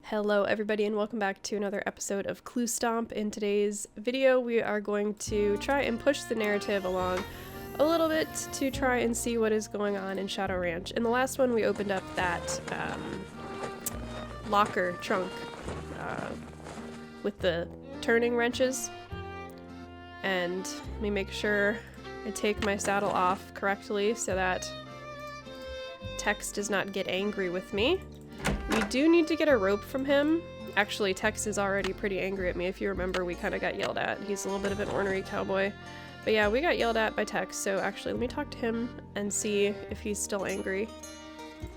Hello everybody and welcome back to another episode of Cluestomp. In today's video we are going to try and push the narrative along a little bit to try and see what is going on in Shadow Ranch. In the last one we opened up that locker trunk with the turning wrenches, and let me make sure I take my saddle off correctly so that Tex does not get angry with me. We do need to get a rope from him. Actually, Tex is already pretty angry at me. If you remember, we kind of got yelled at. He's a little bit of an ornery cowboy. But yeah, we got yelled at by Tex, so actually let me talk to him and see if he's still angry.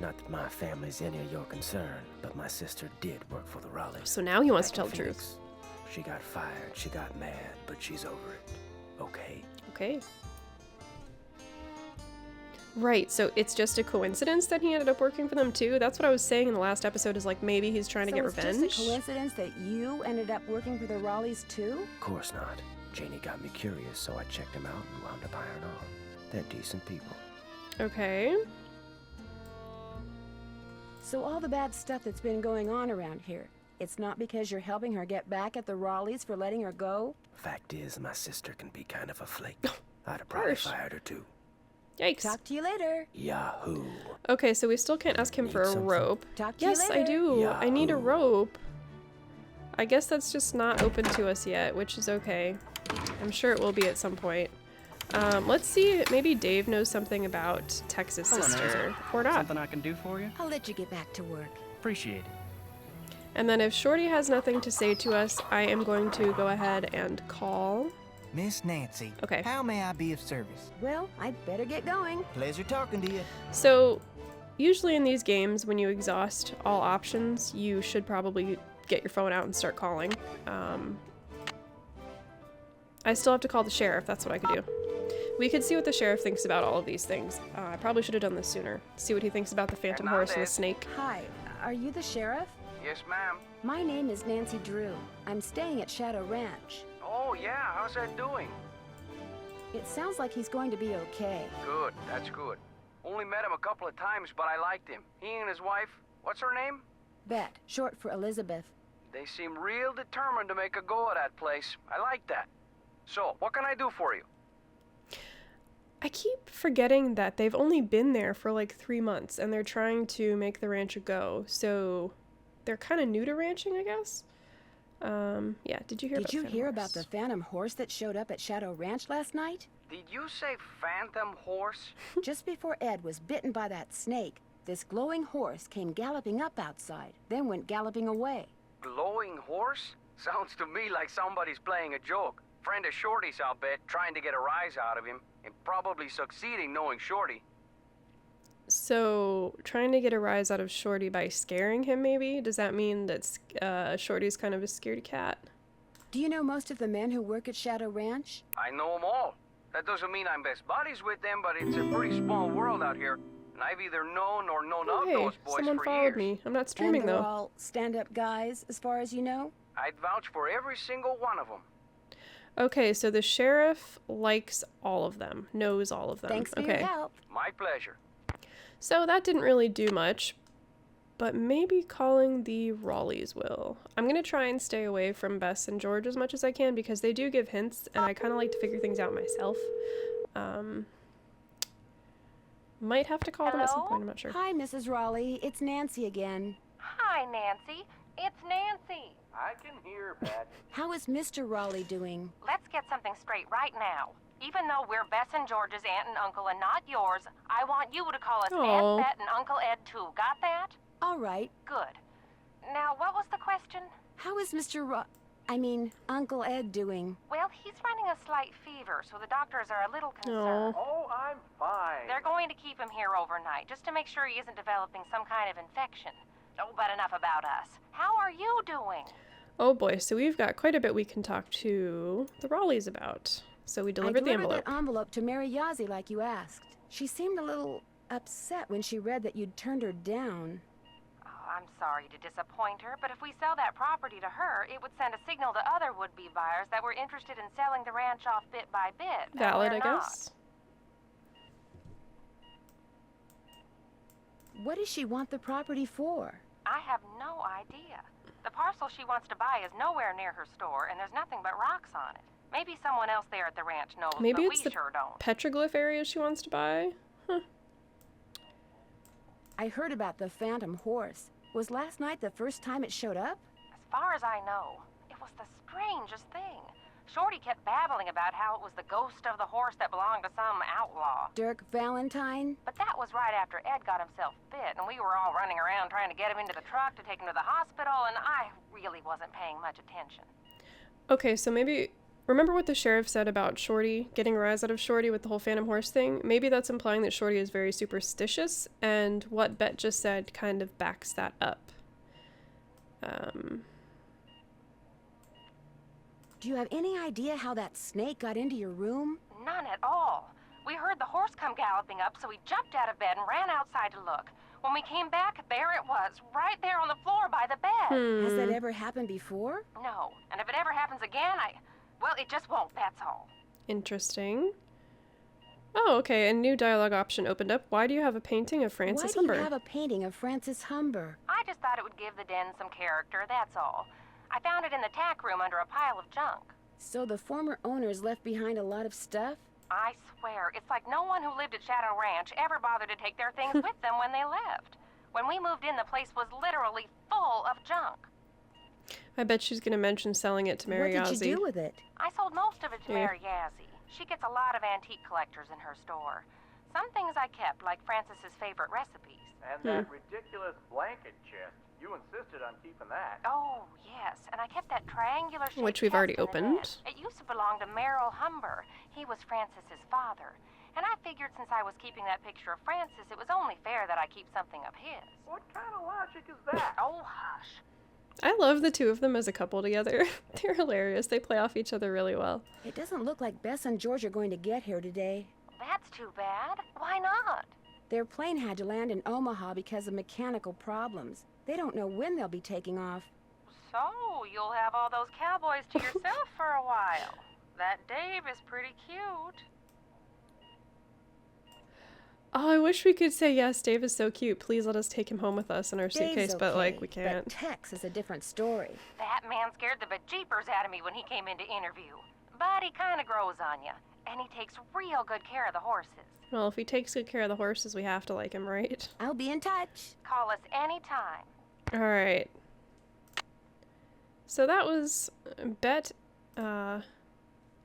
Not that my family's any of your concern, but my sister did work for the Raleighs. So now he wants to tell the truth. She got fired, she got mad, but she's over it. Okay? Okay. Right, so it's just a coincidence that he ended up working for them too? That's what I was saying in the last episode, is like maybe he's trying to get revenge. So it's just a coincidence that you ended up working for the Raleighs too? Of course not. Janie got me curious, so I checked him out and wound up hiring on. They're decent people. Okay. So all the bad stuff that's been going on around here, it's not because you're helping her get back at the Raleighs for letting her go? Fact is, my sister can be kind of a flake. I'd have probably fired her too. Yikes. Talk to you later. Yahoo. Okay, so we still can't ask him for a rope. Talk to you later. Yes, I do. Yahoo. I need a rope. I guess that's just not open to us yet, which is okay. I'm sure it will be at some point. Let's see, maybe Dave knows something about Tex's sister, or not. Something I can do for you? I'll let you get back to work. Appreciate it. And then if Shorty has nothing to say to us, I am going to go ahead and call. Miss Nancy. Okay. How may I be of service? Well, I'd better get going. Pleasure talking to you. So, usually in these games, when you exhaust all options, you should probably get your phone out and start calling. I still have to call the sheriff, that's what I could do. We could see what the sheriff thinks about all of these things. I probably should have done this sooner. See what he thinks about the phantom horse and the snake. Hi, are you the sheriff? Yes, ma'am. My name is Nancy Drew. I'm staying at Shadow Ranch. Oh, yeah, how's that doing? It sounds like he's going to be okay. Good, that's good. Only met him a couple of times, but I liked him. He and his wife, what's her name? Bet, short for Elizabeth. They seem real determined to make a go of that place. I like that. So, what can I do for you? I keep forgetting that they've only been there for like 3 months, and they're trying to make the ranch a go, so they're kind of new to ranching, I guess. Yeah, did you hear about the phantom horse that showed up at Shadow Ranch last night? Did you say phantom horse? Just before Ed was bitten by that snake, this glowing horse came galloping up outside, then went galloping away. Glowing horse? Sounds to me like somebody's playing a joke. Friend of Shorty's, I'll bet, trying to get a rise out of him, and probably succeeding knowing Shorty. So, trying to get a rise out of Shorty by scaring him, maybe? Does that mean that Shorty's kind of a scaredy cat? Do you know most of the men who work at Shadow Ranch? I know them all. That doesn't mean I'm best buddies with them, but it's a pretty small world out here. And I've either known or known of Hey, those boys someone for followed years. me. I'm not streaming, And they're though. all stand-up guys, as far as you know? I'd vouch for every single one of them. Okay, so the sheriff likes all of them, knows all of them. Thanks for Okay. your help. My pleasure. So that didn't really do much, but maybe calling the Raleighs will. I'm going to try and stay away from Bess and George as much as I can because they do give hints, and I kind of like to figure things out myself. Might have to call them at some point, I'm not sure. Hi, Mrs. Raleigh. It's Nancy again. Hi, Nancy. It's Nancy. I can hear that. How is Mr. Raleigh doing? Let's get something straight right now. Even though we're Bess and George's aunt and uncle and not yours, I want you to call us Aw. Aunt Bet and Uncle Ed too. Got that? All right. Good. Now, what was the question? How is Uncle Ed doing? Well, he's running a slight fever, so the doctors are a little concerned. Oh, I'm fine. They're going to keep him here overnight, just to make sure he isn't developing some kind of infection. Oh, but enough about us. How are you doing? Oh boy, so we've got quite a bit we can talk to the Raleighs about. So we delivered the envelope. that envelope to Mary Yazzie like you asked. She seemed a little upset when she read that you'd turned her down. Oh, I'm sorry to disappoint her, but if we sell that property to her, it would send a signal to other would-be buyers that we're interested in selling the ranch off bit by bit. and Valid, we're I not. guess. What does she want the property for? I have no idea. parcel she wants to buy is nowhere near her store, and there's nothing but rocks on it. Maybe someone else there at the ranch knows, Maybe but it's we the sure don't. petroglyph area she wants to buy? Huh. I heard about the phantom horse. Was last night the first time it showed up? As far as I know, it was the strangest thing. Shorty kept babbling about how it was the ghost of the horse that belonged to some outlaw. Dirk Valentine? But that was right after Ed got himself bit, and we were all running around trying to get him into the truck to take him to the hospital, and I really wasn't paying much attention. Okay, so maybe... Remember what the sheriff said about Shorty, getting a rise out of Shorty with the whole phantom horse thing? Maybe that's implying that Shorty is very superstitious, and what Bet just said kind of backs that up. Do you have any idea how that snake got into your room? None at all. We heard the horse come galloping up, so we jumped out of bed and ran outside to look. When we came back, there it was, right there on the floor by the bed. Has that ever happened before? No, and if it ever happens again, well, it just won't, that's all. Interesting. Oh, okay, a new dialogue option opened up. Why do you have a painting of Francis Why do Humber? you have a painting of Francis Humber? I just thought it would give the den some character, that's all. I found it in the tack room under a pile of junk. So the former owners left behind a lot of stuff? I swear, it's like no one who lived at Shadow Ranch ever bothered to take their things with them when they left. When we moved in, the place was literally full of junk. I bet she's gonna mention selling it to Mary What did Ozzie. you do with it? I sold most of it to Yeah. Mary Yazzie. She gets a lot of antique collectors in her store. Some things I kept, like Francis's favorite recipes. And that ridiculous blanket chest. You insisted on keeping that. Oh, yes, and I kept that triangular-shaped Which we've already chest in the opened. net. It used to belong to Merrill Humber. He was Francis's father. And I figured since I was keeping that picture of Francis, it was only fair that I keep something of his. What kind of logic is that? Oh, hush. I love the two of them as a couple together. They're hilarious. They play off each other really well. It doesn't look like Bess and George are going to get here today. That's too bad. Why not? Their plane had to land in Omaha because of mechanical problems. They don't know when they'll be taking off. So, you'll have all those cowboys to yourself for a while. That Dave is pretty cute. Oh, I wish we could say, yes, Dave is so cute. Please let us take him home with us in our suitcase, Dave's but, like, okay, we can't. But Tex is a different story. That man scared the bejeepers out of me when he came in to interview. But he kind of grows on you. And he takes real good care of the horses. Well, if he takes good care of the horses, we have to like him, right? I'll be in touch. Call us anytime. Alright. So that was Bet, Aunt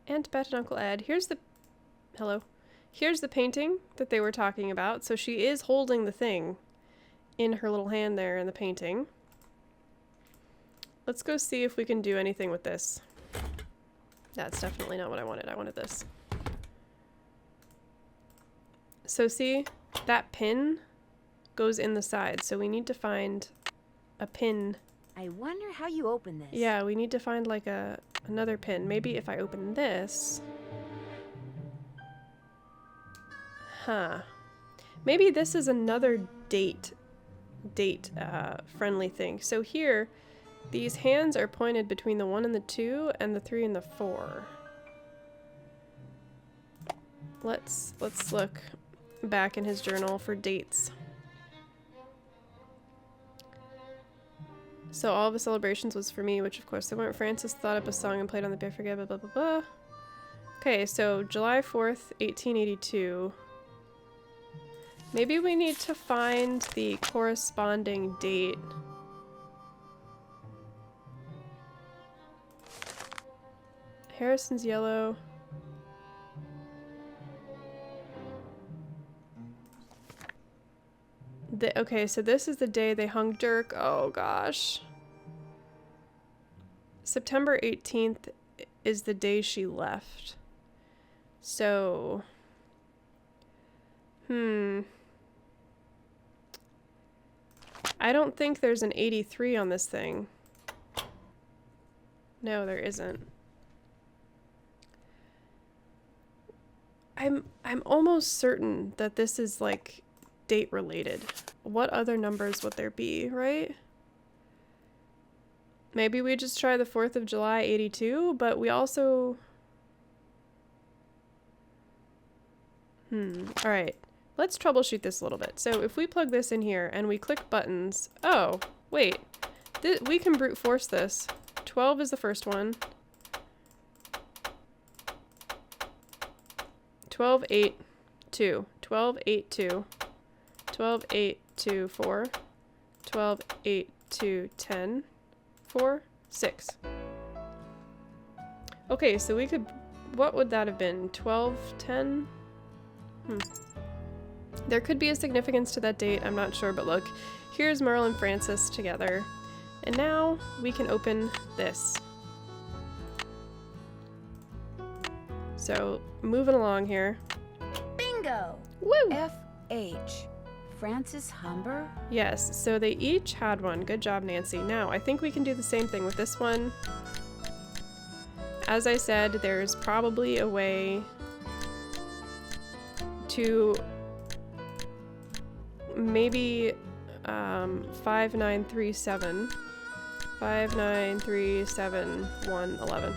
Bet and Uncle Ed. Here's the... Hello. Here's the painting that they were talking about. So she is holding the thing in her little hand there in the painting. Let's go see if we can do anything with this. That's definitely not what I wanted. I wanted this. So see, that pin goes in the side. So we need to find a pin. I wonder how you open this. Yeah, we need to find like another pin. Maybe if I open this. Huh. Maybe this is another date friendly thing. So here, these hands are pointed between the 1 and the 2 and the 3 and the 4. Let's look back in his journal for dates. So all of the celebrations was for me, which of course they weren't. Francis thought up a song and played on the I forget, blah blah blah blah. Okay, so July 4th, 1882. Maybe we need to find the corresponding date. Harrison's yellow. Okay, so this is the day they hung Dirk. Oh gosh. September 18th is the day she left. So... I don't think there's an 83 on this thing. No, there isn't. I'm almost certain that this is like date related. What other numbers would there be, right? Maybe we just try the 4th of July 82, but we also... Alright. Let's troubleshoot this a little bit. So if we plug this in here and we click buttons... Oh, wait. We can brute force this. 12 is the first one. 12, 8, 2. 12, 8, 2. 12, 8, 2, 4. 12, 8, 2, 10. 4, 6. Okay, so we could... What would that have been? 12, 10? There could be a significance to that date, I'm not sure, but look. Here's Merle and Francis together. And now we can open this. So, moving along here. Bingo! Woo! F.H. Francis Humber? Yes, so they each had one. Good job, Nancy. Now, I think we can do the same thing with this one. As I said, there's probably a way to maybe 5937. 593711.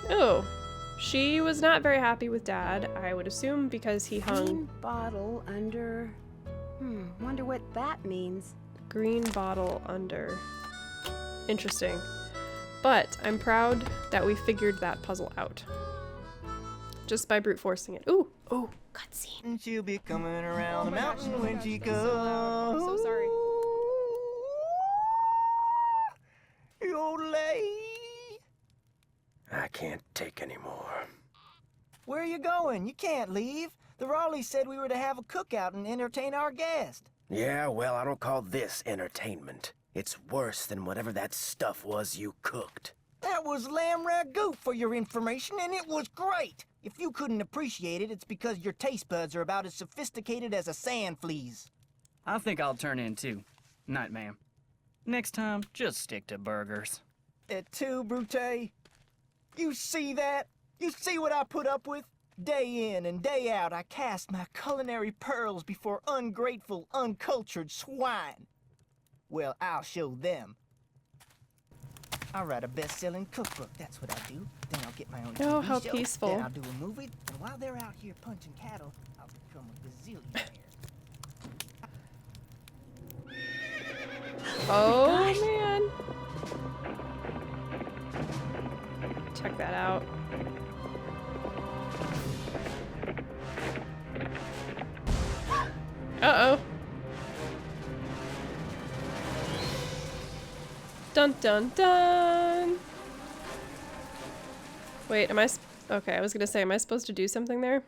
Oh, she was not very happy with Dad, I would assume, because he hung Green bottle under... wonder what that means. green bottle under. Interesting. But I'm proud that we figured that puzzle out. Just by brute forcing it. Ooh, ooh, cutscene. And she'll be coming around the mountain when she that's so loud. I'm so sorry. Yodelay. I can't take any more. Where are you going? You can't leave. The Raleighs said we were to have a cookout and entertain our guest. Yeah, well, I don't call this entertainment. It's worse than whatever that stuff was you cooked. That was lamb ragout for your information, and it was great. If you couldn't appreciate it, it's because your taste buds are about as sophisticated as a sand flea's. I think I'll turn in too. Night, ma'am. Next time, just stick to burgers. Et tu, Brute? You see that? You see what I put up with? Day in and day out, I cast my culinary pearls before ungrateful, uncultured swine. Well, I'll show them. I'll write a best-selling cookbook, that's what I do. Then I'll get my own Oh, TV how show. peaceful. Then I'll do a movie, and while they're out here punching cattle, I'll become a gazillionaire. Oh, man. Check that out. Uh-oh. Dun dun dun! Wait, am I okay, I was gonna say, am I supposed to do something there?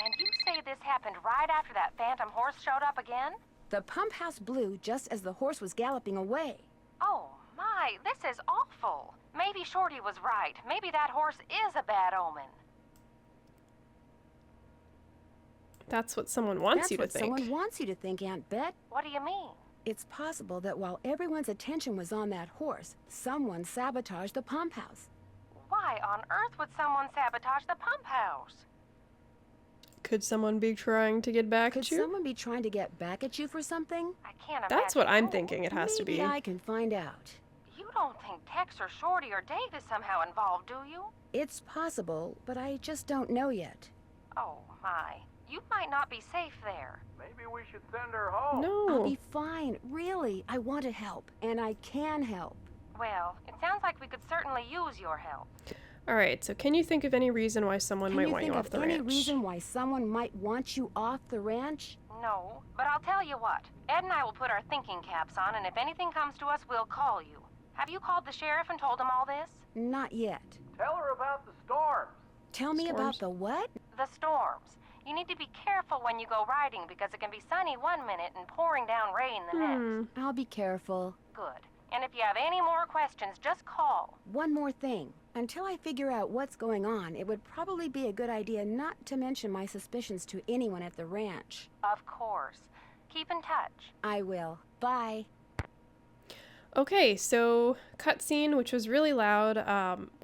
And you say this happened right after that phantom horse showed up again? The pump house blew just as the horse was galloping away. Oh, my, this is awful. Maybe Shorty was right. Maybe that horse is a bad omen. That's what someone wants you to That's what think. someone wants you to think, Aunt Bet. What do you mean? It's possible that while everyone's attention was on that horse, someone sabotaged the pump house. Why on earth would someone sabotage the pump house? Could someone be trying to get back Could at you? someone be trying to get back at you for something? I can't imagine. That's what I'm who. thinking it has to Maybe be. I can find out. You don't think Tex or Shorty or Dave is somehow involved, do you? It's possible, but I just don't know yet. Oh, my. You might not be safe there. Maybe we should send her home. No. I'll be fine, really. I want to help, and I can help. Well, it sounds like we could certainly use your help. Alright, so can you think of any reason why someone Can might you want think you of off the any ranch? reason why someone might want you off the ranch? No, but I'll tell you what. Ed and I will put our thinking caps on, and if anything comes to us, we'll call you. Have you called the sheriff and told him all this? Not yet. Tell her about the storms. Tell me about Storms? the what? The storms. You need to be careful when you go riding because it can be sunny one minute and pouring down rain the next. I'll be careful. Good. And if you have any more questions, just call. One more thing. Until I figure out what's going on, it would probably be a good idea not to mention my suspicions to anyone at the ranch. Of course. Keep in touch. I will. Bye. Okay, so cutscene, which was really loud.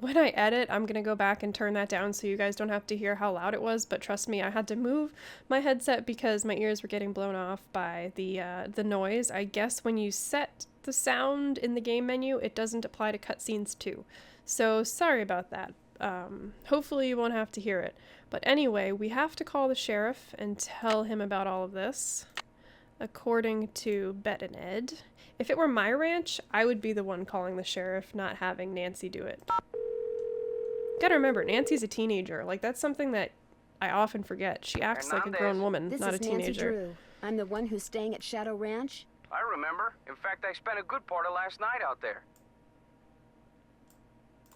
When I edit, I'm gonna go back and turn that down so you guys don't have to hear how loud it was, but trust me, I had to move my headset because my ears were getting blown off by the noise. I guess when you set the sound in the game menu, it doesn't apply to cutscenes too. So sorry about that. Hopefully you won't have to hear it. But anyway, we have to call the sheriff and tell him about all of this. according to Bet and Ed. If it were my ranch, I would be the one calling the sheriff, not having Nancy do it. Gotta remember, Nancy's a teenager. Like, that's something that I often forget. She acts like a grown woman, This not is a Nancy teenager. Drew. I'm the one who's staying at Shadow Ranch. I remember. In fact, I spent a good part of last night out there.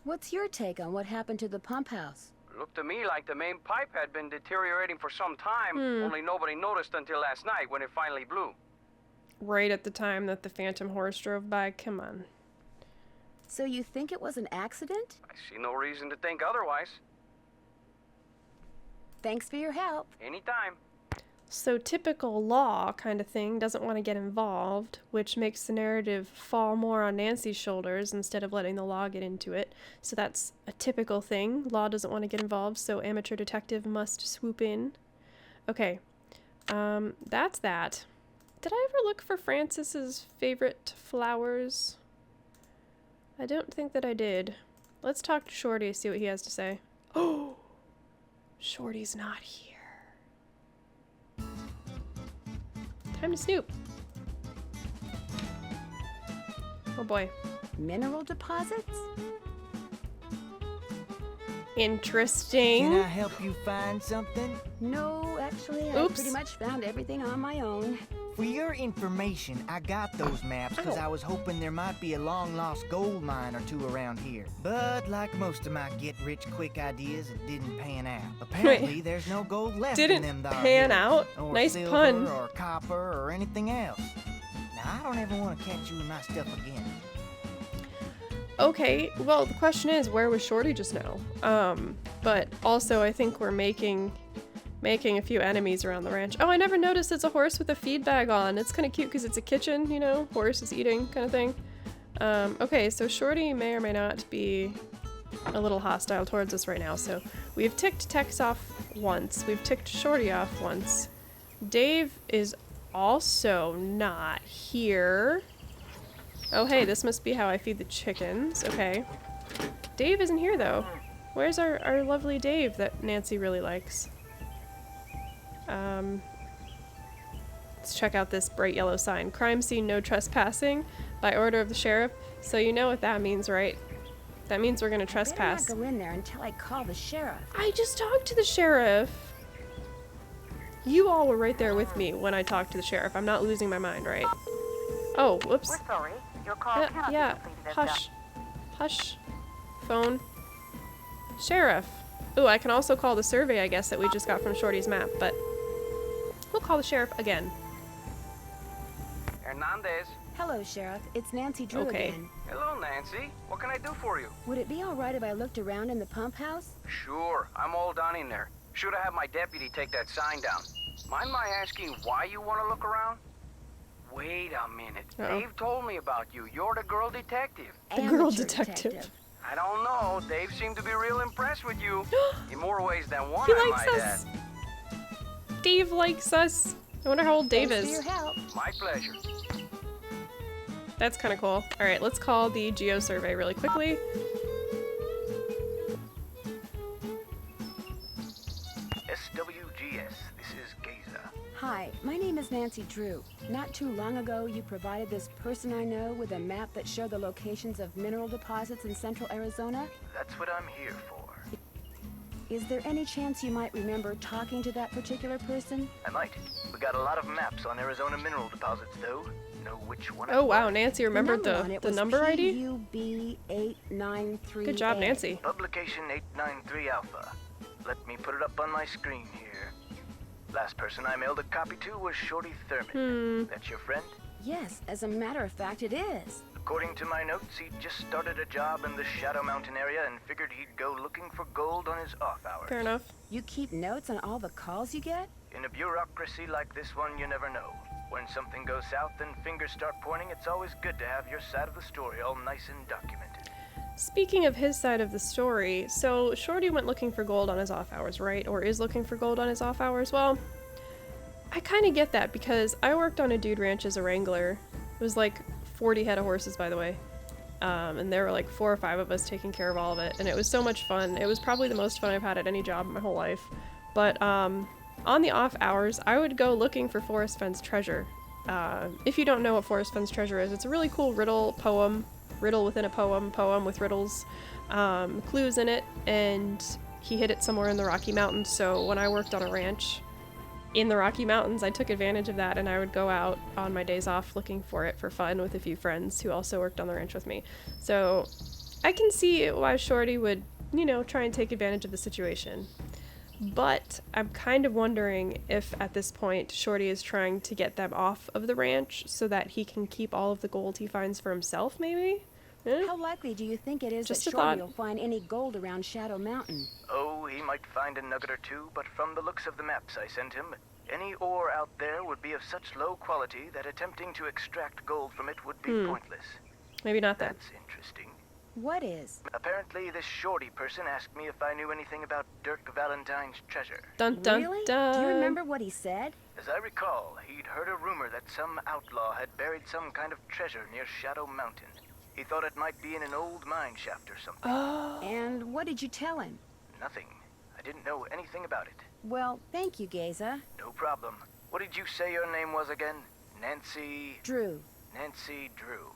What's your take on what happened to the pump house? Looked to me like the main pipe had been deteriorating for some time, only nobody noticed until last night when it finally blew. Right at the time that the phantom horse drove by. Come on. So you think it was an accident? I see no reason to think otherwise. Thanks for your help. Anytime. So typical law kind of thing doesn't want to get involved, which makes the narrative fall more on Nancy's shoulders instead of letting the law get into it. So that's a typical thing. Law doesn't want to get involved, so amateur detective must swoop in. Okay, that's that. Did I ever look for Francis's favorite flowers? I don't think that I did. Let's talk to Shorty, see what he has to say. Oh, Shorty's not here. Time to snoop. Oh boy. Mineral deposits? Interesting. Can I help you find something? No, actually, I Oops. pretty much found everything on my own. For your information, I got those maps because Ow. I was hoping there might be a long-lost gold mine or two around here. But like most of my get-rich-quick ideas, it didn't pan out. Apparently, there's no gold left in them Didn't thar pan hills, out? or Nice silver, pun. or copper, or anything else. Now, I don't ever want to catch you with my stuff again. Okay, well, the question is, where was Shorty just now? But also I think we're making a few enemies around the ranch. Oh, I never noticed it's a horse with a feed bag on. It's kind of cute because it's a kitchen, you know, horse is eating kind of thing. Okay, so Shorty may or may not be a little hostile towards us right now. So we've ticked Tex off once. We've ticked Shorty off once. Dave is also not here. Oh, hey, this must be how I feed the chickens. Okay. Dave isn't here, though. Where's our lovely Dave that Nancy really likes? Let's check out this bright yellow sign. Crime scene, no trespassing, by order of the sheriff. So you know what that means, right? That means we're gonna trespass. Better not go in there until I call the sheriff. I just talked to the sheriff. You all were right there with me when I talked to the sheriff. I'm not losing my mind, right? Oh, whoops. We're sorry. Your call cannot Yeah, be completed as hush. Hush. Phone. Sheriff. Ooh, I can also call the survey, I guess, that we just got from Shorty's map, but we'll call the sheriff again. Hernandez. Hello, Sheriff. It's Nancy Drew Okay. again. Hello, Nancy. What can I do for you? Would it be all right if I looked around in the pump house? Sure, I'm all done in there. Should have had my deputy take that sign down. Mind my asking why you want to look around? Wait a minute. Uh-oh. Dave told me about you. You're the girl detective. The girl Amateur detective. I don't know. Dave seemed to be real impressed with you. In more ways than one, He I likes might us. add. Dave likes us. I wonder how old Dave Thanks for is. your help. My pleasure. That's kind of cool. All right, let's call the geo survey really quickly. SWGS, this is Gaza. Hi, my name is Nancy Drew. Not too long ago, you provided this person I know with a map that showed the locations of mineral deposits in central Arizona. That's what I'm here for. Is there any chance you might remember talking to that particular person? I might. We got a lot of maps on Arizona mineral deposits, though. Know which one? Oh wow, Nancy remembered the number on it the was number ID? PUB893. Good job, Nancy. Publication 893 Alpha. Let me put it up on my screen here. Last person I mailed a copy to was Shorty Thurman. That's your friend? Yes, as a matter of fact, it is. According to my notes, he just started a job in the Shadow Mountain area and figured he'd go looking for gold on his off hours. Fair enough. You keep notes on all the calls you get? In a bureaucracy like this one, you never know. When something goes south and fingers start pointing, it's always good to have your side of the story all nice and documented. Speaking of his side of the story, so Shorty went looking for gold on his off hours, right? Or is looking for gold on his off hours? Well, I kind of get that because I worked on a dude ranch as a wrangler. It was like 40 head of horses, by the way. And there were like 4 or 5 of us taking care of all of it. And it was so much fun. It was probably the most fun I've had at any job in my whole life. But on the off hours, I would go looking for forest fence treasure. If you don't know what Forrest Fun's treasure is, it's a really cool riddle within a poem with riddles, clues in it, and he hid it somewhere in the Rocky Mountains. So when I worked on a ranch in the Rocky Mountains, I took advantage of that, and I would go out on my days off looking for it for fun with a few friends who also worked on the ranch with me. So I can see why Shorty would, you know, try and take advantage of the situation. But I'm kind of wondering if at this point Shorty is trying to get them off of the ranch so that he can keep all of the gold he finds for himself, maybe? How likely do you think it is Just that a Shorty thought. will find any gold around Shadow Mountain? Oh, he might find a nugget or two, but from the looks of the maps I sent him, any ore out there would be of such low quality that attempting to extract gold from it would be pointless. Maybe not then. That's interesting. What is? Apparently, this Shorty person asked me if I knew anything about Dirk Valentine's treasure. Dun dun Really? dun. Do you remember what he said? As I recall, he'd heard a rumor that some outlaw had buried some kind of treasure near Shadow Mountain. He thought it might be in an old mine shaft or something. And what did you tell him? Nothing. I didn't know anything about it. Well, thank you, Geza. No problem. What did you say your name was again? Nancy... Drew. Nancy Drew.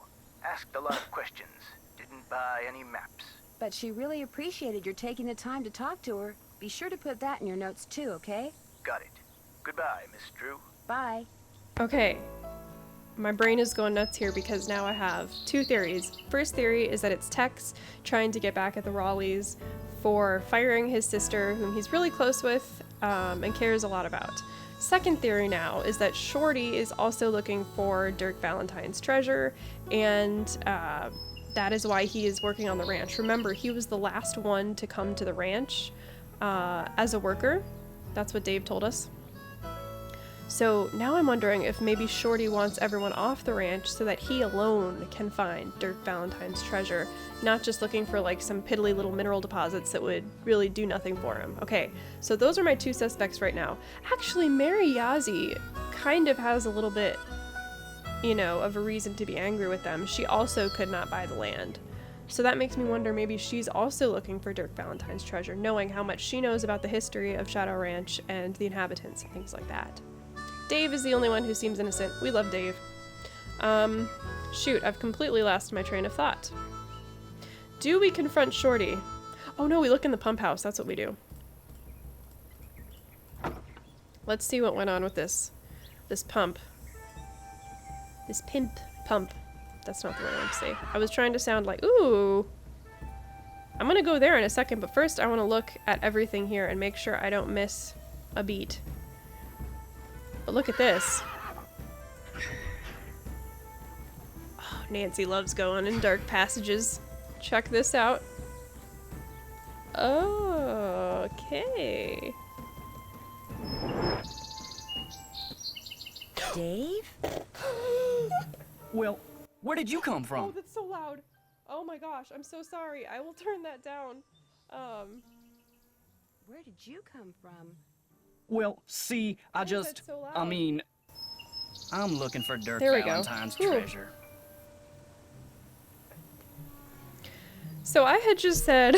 Asked a lot of questions. Didn't buy any maps. But she really appreciated your taking the time to talk to her. Be sure to put that in your notes too, okay? Got it. Goodbye, Miss Drew. Bye. Okay. My brain is going nuts here because now I have two theories. First theory is that it's Tex trying to get back at the Raleighs for firing his sister, whom he's really close with and cares a lot about. Second theory now is that Shorty is also looking for Dirk Valentine's treasure, and that is why he is working on the ranch. Remember, he was the last one to come to the ranch as a worker. That's what Dave told us. So now I'm wondering if maybe Shorty wants everyone off the ranch so that he alone can find Dirk Valentine's treasure, not just looking for like some piddly little mineral deposits that would really do nothing for him. Okay, so those are my two suspects right now. Actually, Mary Yazzie kind of has a little bit, you know, of a reason to be angry with them. She also could not buy the land. So that makes me wonder maybe she's also looking for Dirk Valentine's treasure, knowing how much she knows about the history of Shadow Ranch and the inhabitants and things like that. Dave is the only one who seems innocent. We love Dave. Shoot, I've completely lost my train of thought. Do we confront Shorty? Oh no, we look in the pump house. That's what we do. Let's see what went on with this pump. This pimp pump. That's not the word I want to say. I was trying to sound like, ooh. I'm gonna go there in a second, but first I want to look at everything here and make sure I don't miss a beat. But look at this. Oh, Nancy loves going in dark passages. Check this out. Oh, okay. Dave? Well, where did you come Oh, from? that's so loud. Oh my gosh, I'm so sorry. I will turn that down. Where did you come from? Well, see, Why is that so loud? I mean, I'm looking for Dirk There we go. Valentine's Whew. treasure. So I had just said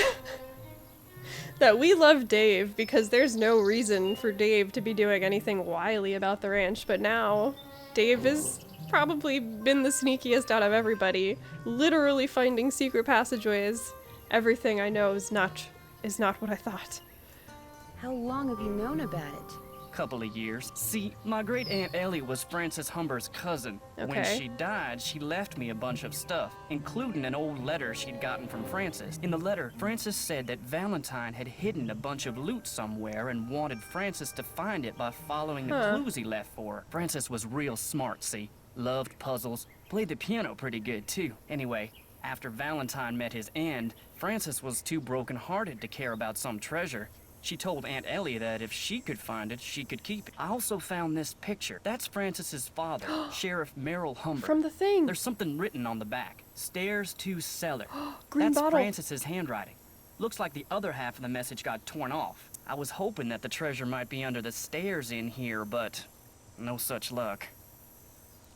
that we love Dave because there's no reason for Dave to be doing anything wily about the ranch, but now Dave has probably been the sneakiest out of everybody, literally finding secret passageways. Everything I know is not what I thought. How long have you known about it? Couple of years. See, my great Aunt Ellie was Frances Humber's cousin. When Okay. she died, she left me a bunch of stuff, including an old letter she'd gotten from Frances. In the letter, Frances said that Valentine had hidden a bunch of loot somewhere and wanted Frances to find it by following the clues he left for her. Frances was real smart, see? Loved puzzles, played the piano pretty good too. Anyway, after Valentine met his end, Frances was too broken-hearted to care about some treasure. She told Aunt Ellie that if she could find it, she could keep it. I also found this picture. That's Frances's father, Sheriff Merrill Humber. From the thing. There's something written on the back. Stairs to cellar. Green That's bottle. Frances's handwriting. Looks like the other half of the message got torn off. I was hoping that the treasure might be under the stairs in here, but no such luck.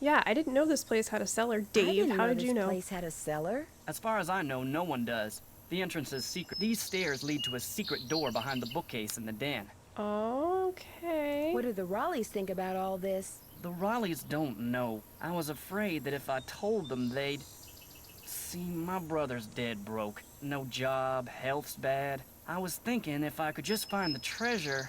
Yeah, I didn't know this place had a cellar. I Dave, didn't how know did you this know? place had a cellar. As far as I know, no one does. The entrance is secret. These stairs lead to a secret door behind the bookcase in the den. Okay. What do the Raleighs think about all this? The Raleighs don't know. I was afraid that if I told them, they'd... See, my brother's dead broke. No job, health's bad. I was thinking if I could just find the treasure...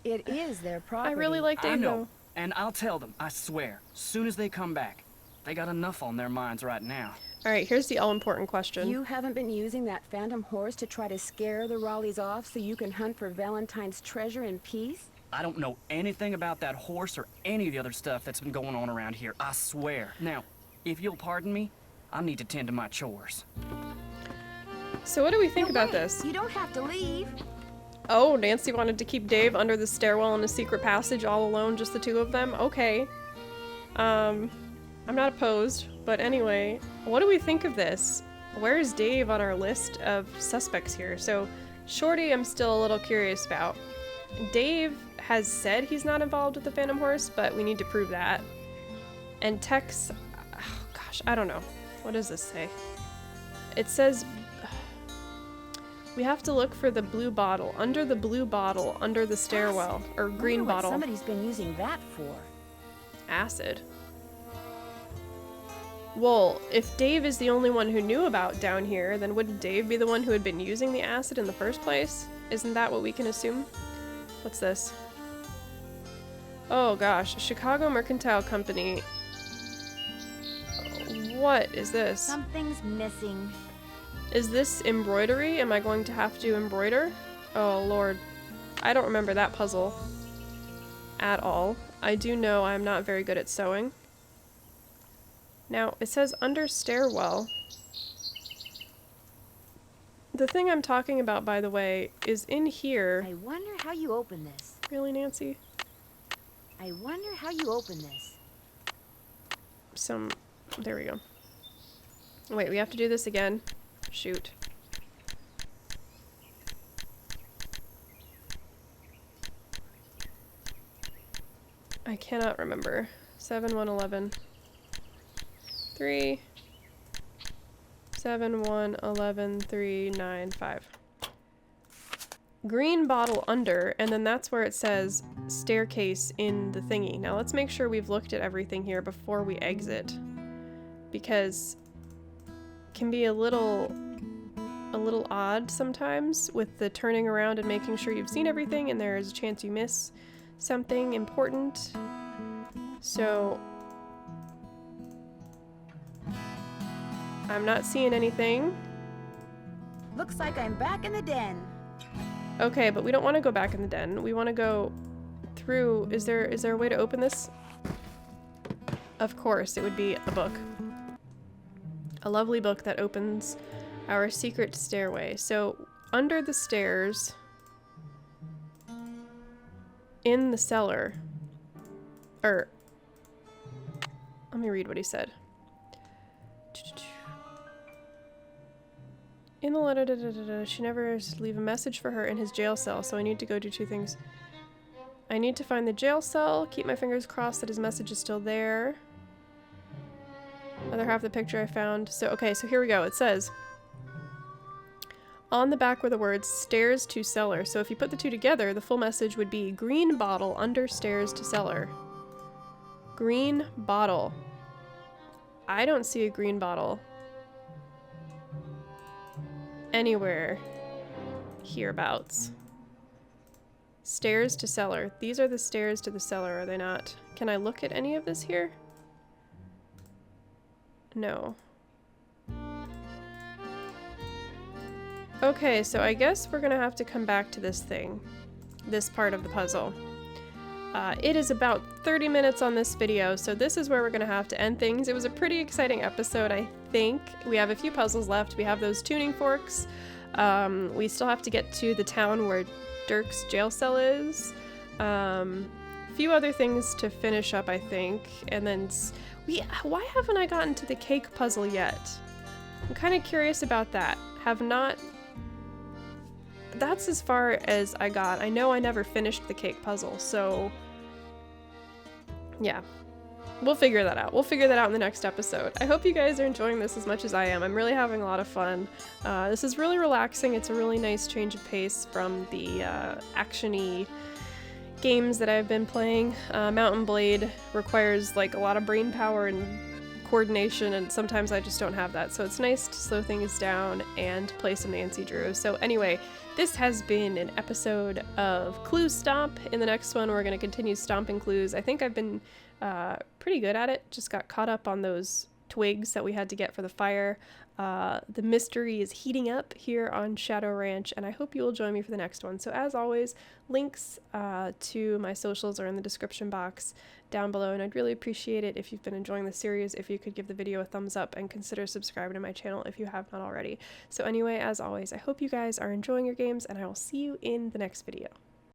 It is their property. I really like Dave, I know, though. and I'll tell them, I swear, soon as they come back. They got enough on their minds right now. Alright, here's the all-important question. You haven't been using that phantom horse to try to scare the Raleighs off so you can hunt for Valentine's treasure in peace? I don't know anything about that horse or any of the other stuff that's been going on around here, I swear. Now, if you'll pardon me, I need to tend to my chores. So what do we think No, about wait, this? You don't have to leave. Oh, Nancy wanted to keep Dave under the stairwell in a secret passage all alone, just the two of them? Okay. I'm not opposed, but anyway, what do we think of this? Where is Dave on our list of suspects here? So, Shorty I'm still a little curious about. Dave has said he's not involved with the Phantom Horse, but we need to prove that. And Tex, oh gosh, I don't know. What does this say? It says we have to look for the blue bottle, under the blue bottle, under the stairwell, or green Wonder what bottle. somebody's been using that for. Acid. Well, if Dave is the only one who knew about down here, then wouldn't Dave be the one who had been using the acid in the first place? Isn't that what we can assume? What's this? Oh gosh, Chicago Mercantile Company. What is this? Something's missing. Is this embroidery? Am I going to have to embroider? Oh lord. I don't remember that puzzle at all. I do know I'm not very good at sewing. Now, it says under stairwell. The thing I'm talking about, by the way, is in here. I wonder how you open this. Really, Nancy? I wonder how you open this. There we go. Wait, we have to do this again. Shoot. I cannot remember. 7, 1, 11. 3, 7, 1, 11, 3, 9, 5. Green bottle under, and then that's where it says staircase in the thingy. Now let's make sure we've looked at everything here before we exit, because it can be a little odd sometimes with the turning around and making sure you've seen everything, and there is a chance you miss something important. So I'm not seeing anything. Looks like I'm back in the den. Okay, but we don't want to go back in the den. We want to go through. Is there a way to open this? Of course, it would be a book. A lovely book that opens our secret stairway. So, under the stairs, in the cellar, or, let me read what he said. In the letter, she never leave a message for her in his jail cell, so I need to go do two things. I need to find the jail cell, keep my fingers crossed that his message is still there. Other half of the picture I found. So, okay, so here we go. It says, on the back were the words, stairs to cellar. So if you put the two together, the full message would be green bottle under stairs to cellar. Green bottle. I don't see a green bottle anywhere hereabouts. Stairs to cellar. These are the stairs to the cellar, are they not? Can I look at any of this here? No. Okay, so I guess we're gonna have to come back to this thing. This part of the puzzle. It is about 30 minutes on this video, so this is where we're gonna have to end things. It was a pretty exciting episode, I think. We have a few puzzles left. We have those tuning forks. We still have to get to the town where Dirk's jail cell is. A few other things to finish up, I think. And then why haven't I gotten to the cake puzzle yet? I'm kind of curious about that. That's as far as I got. I know I never finished the cake puzzle, so yeah. We'll figure that out. We'll figure that out in the next episode. I hope you guys are enjoying this as much as I am. I'm really having a lot of fun. This is really relaxing. It's a really nice change of pace from the action-y games that I've been playing. Mountain Blade requires like a lot of brain power and coordination, and sometimes I just don't have that, so it's nice to slow things down and play some Nancy Drew. So anyway, this has been an episode of Cluestomp. In the next one, we're going to continue stomping clues. I think I've been pretty good at it, just got caught up on those twigs that we had to get for the fire. The mystery is heating up here on Shadow Ranch, and I hope you will join me for the next one. So as always, links to my socials are in the description box down below, and I'd really appreciate it if you've been enjoying the series, if you could give the video a thumbs up and consider subscribing to my channel if you have not already. So anyway, as always, I hope you guys are enjoying your games, and I will see you in the next video.